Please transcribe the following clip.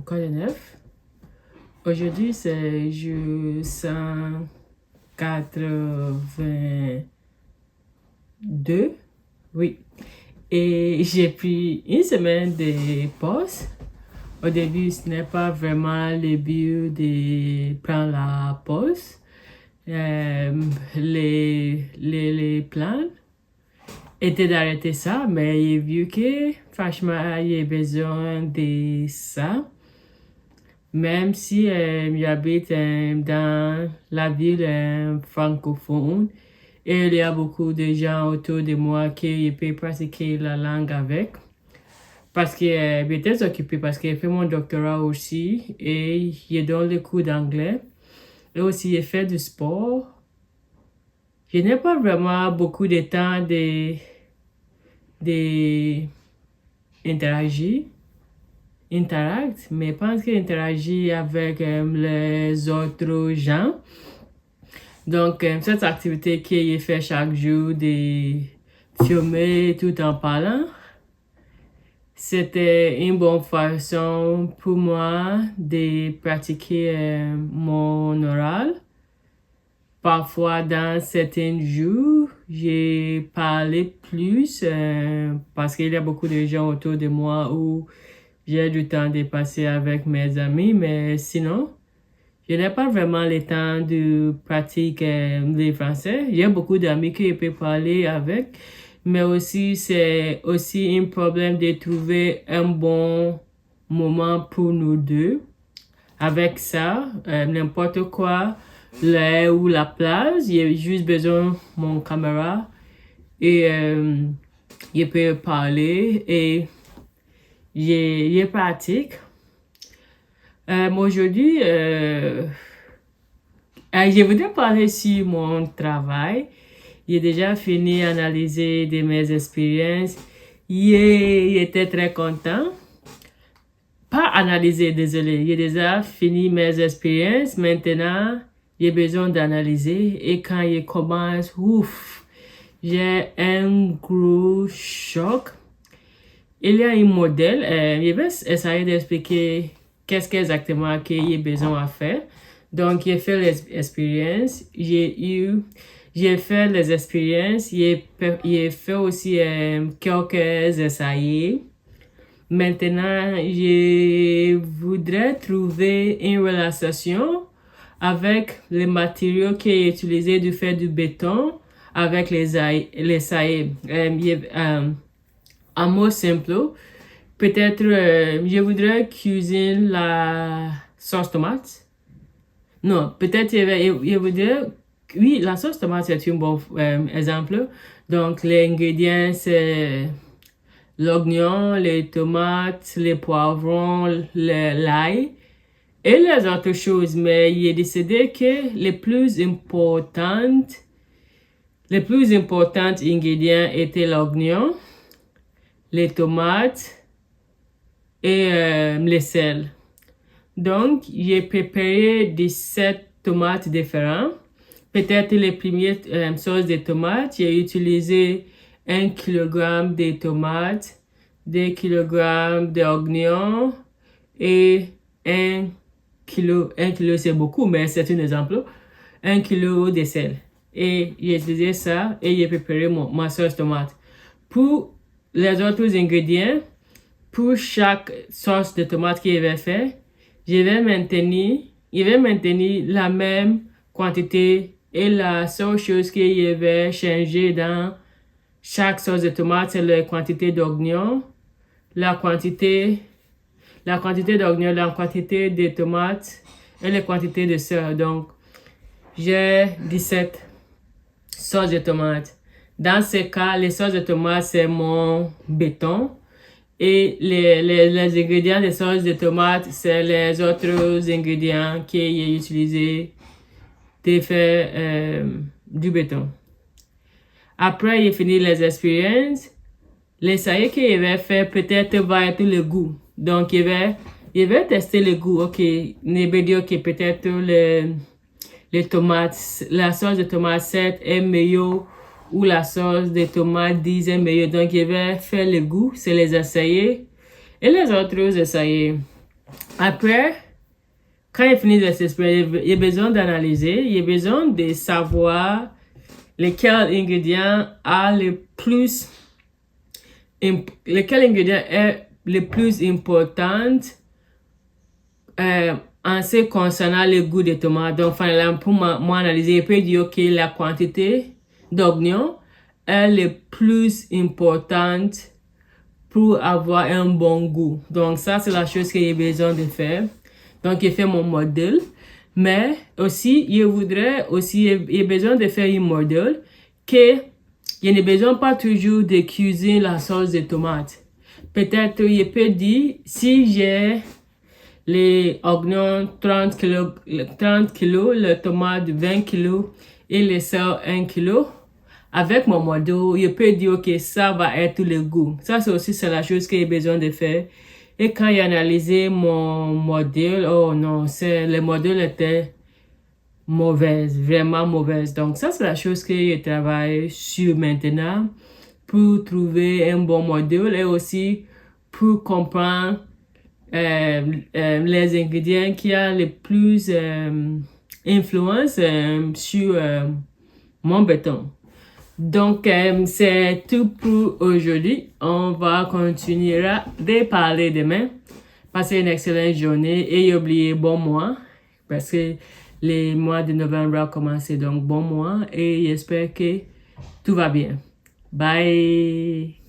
Quoi de neuf? Aujourd'hui, c'est jour 182. Oui. Et j'ai pris une semaine de pause. Au début, ce n'est pas vraiment le but de prendre la pause. Les plans étaient d'arrêter ça, mais j'ai vu que franchement, il y a besoin de ça. Même si j'habite dans la ville francophone et il y a beaucoup de gens autour de moi qui peuvent pratiquer la langue avec. Parce que j'étais occupée, parce que j'ai fait mon doctorat aussi et je donne les cours d'anglais. Et aussi, j'ai fait du sport. Je n'ai pas vraiment beaucoup de temps d'interagir. Mais je pense que interagir avec les autres gens. Donc, cette activité que je fais chaque jour de filmer tout en parlant, c'était une bonne façon pour moi de pratiquer mon oral. Parfois, dans certains jours, j'ai parlé plus parce qu'il y a beaucoup de gens autour de moi où j'ai du temps de passer avec mes amis, mais sinon, je n'ai pas vraiment le temps de pratiquer le français. J'ai beaucoup d'amis que je peux parler avec, mais aussi c'est aussi un problème de trouver un bon moment pour nous deux. Avec ça, n'importe quoi, l'air ou la place, j'ai juste besoin de mon caméra et je peux parler et je pratique. Aujourd'hui, je voudrais parler sur mon travail. J'ai déjà fini d'analyser de mes expériences. J'étais très content. Pas analyser, désolé. J'ai déjà fini mes expériences. Maintenant, j'ai besoin d'analyser. Et quand je commence, j'ai un gros choc. Il y a un modèle, je vais essayer d'expliquer qu'est-ce qu'exactement que j'ai besoin à faire. Donc, j'ai fait les expériences, j'ai fait les expériences, j'ai fait aussi quelques essais. Maintenant, je voudrais trouver une relation avec les matériaux qui est utilisé du fait du béton avec les essais. Un mot simple, peut-être je voudrais cuisiner la sauce tomate. Non, peut-être je voudrais... Oui, la sauce tomate, c'est un bon exemple. Donc, les ingrédients, c'est l'oignon, les tomates, les poivrons, l'ail et les autres choses. Mais j'ai décidé que les plus importants ingrédients étaient l'oignon, les tomates et le sel. Donc, j'ai préparé 17 tomates différentes. Peut-être les premières sauces de tomates, j'ai utilisé 1 kg de tomates, 2 kg d'oignons et 1 kg c'est beaucoup, mais c'est un exemple, 1 kg de sel. Et j'ai utilisé ça et j'ai préparé ma sauce tomate. Pour les autres ingrédients, pour chaque sauce de tomate que je vais faire, je vais maintenir la même quantité et la seule chose que je vais changer dans chaque sauce de tomate, c'est la quantité d'oignon, la quantité d'oignon, la quantité de tomates et la quantité de sel. Donc, j'ai 17 sauces de tomates. Dans ce cas, les sauces de tomates, c'est mon béton. Et les ingrédients de sauce de tomates, c'est les autres ingrédients que j'ai utilisés pour faire du béton. Après, j'ai fini les expériences. L'essai que je vais faire peut-être va être le goût. Donc, je vais tester le goût. Ok, je vais dire que peut-être les tomates, la sauce de tomate 7 est meilleure ou la sauce de tomate 10 est meilleure. Donc, je vais faire le goût, c'est les essayer. Et les autres essayer. Après, quand il finit de s'exprimer, il a besoin d'analyser, il a besoin de savoir lequel ingrédient est le plus important en ce concernant le goût des tomates. Donc, pour moi analyser, je peux dire que la quantité d'oignons est le plus importante pour avoir un bon goût. Donc, ça, c'est la chose que j'ai besoin de faire. Donc, j'ai fait mon modèle. Mais aussi, je voudrais aussi, j'ai besoin de faire un modèle que je n'ai besoin pas toujours de cuisiner la sauce de tomate. Peut-être, je peux dire, si j'ai les oignons 30 kg, le tomate 20 kg et les sel 1 kg, avec mon modèle, je peux dire que ça va être le goût. Ça, c'est aussi la chose que j'ai besoin de faire. Et quand j'ai analysé mon modèle, oh non, le modèle était mauvaise, vraiment mauvaise. Donc, ça, c'est la chose que je travaille sur maintenant pour trouver un bon modèle et aussi pour comprendre les ingrédients qui ont le plus influence sur mon béton. Donc, c'est tout pour aujourd'hui. On va continuer de parler demain. Passez une excellente journée et oubliez bon mois parce que les mois de novembre ont commencé. Donc, bon mois et j'espère que tout va bien. Bye!